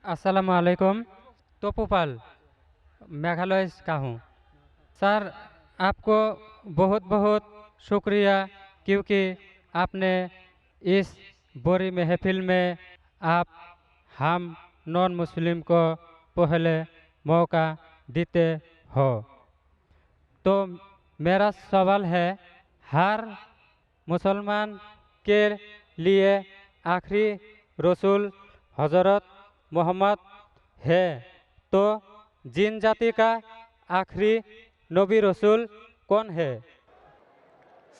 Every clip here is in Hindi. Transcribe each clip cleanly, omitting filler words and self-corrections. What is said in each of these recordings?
अस्सलाम वालेकुम। तोपुपाल मेघालय का हूँ। सर, आपको बहुत बहुत शुक्रिया, क्योंकि आपने इस बुरी महफिल में आप हम नॉन मुस्लिम को पहले मौका देते हो। तो मेरा सवाल है, हर मुसलमान के लिए आखिरी रसूल हज़रत मोहम्मद है, तो जिन जाति का आखिरी नबी रसूल कौन है?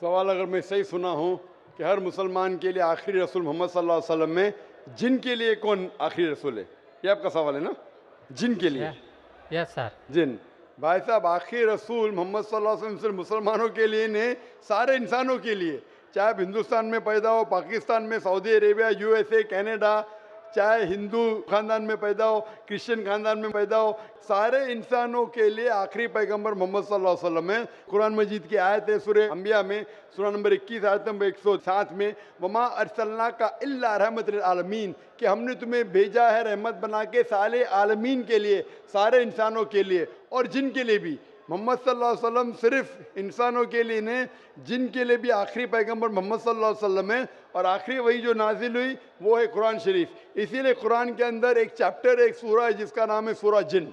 सवाल अगर मैं सही सुना हूँ कि हर मुसलमान के लिए आखिरी रसूल मोहम्मद सल्लल्लाहु अलैहि वसल्लम में जिन के लिए कौन आखिरी रसूल है, ये आपका सवाल है ना? जिन के लिए? Yes sir. जिन। भाई साहब, आखिरी रसूल मोहम्मद सल्लल्लाहु अलैहि वसल्लम सिर्फ मुसलमानों के लिए नहीं, सारे इंसानों के लिए, चाहे आप हिंदुस्तान में पैदा हो, पाकिस्तान में, सऊदी अरेबिया, यूएसए, कनाडा, चाहे हिंदू खानदान में पैदा हो, क्रिश्चियन खानदान में पैदा हो, सारे इंसानों के लिए आखिरी पैगंबर मोहम्मद सल्लल्लाहु अलैहि वसल्लम है। कुरान मजीद की आयत है सूरह अंबिया में, सूरह नंबर 21 आयत नंबर 107 में, वमा अरसलना का इल्ला रहमत लिल आलमीन, कि हमने तुम्हें भेजा है रहमत बना के सारे आलमीन के लिए, सारे इंसानों के लिए और जिन के लिए भी। मोहम्मद सल्लल्लाहु अलैहि वसल्लम सिर्फ इंसानों के लिए नहीं, जिन के लिए भी आखिरी पैगंबर मोहम्मद सल्लल्लाहु अलैहि वसल्लम है। और आखिरी वही जो नाजिल हुई वो है कुरान शरीफ। इसीलिए कुरान के अंदर एक चैप्टर, एक सूरा है जिसका नाम है सूरा जिन।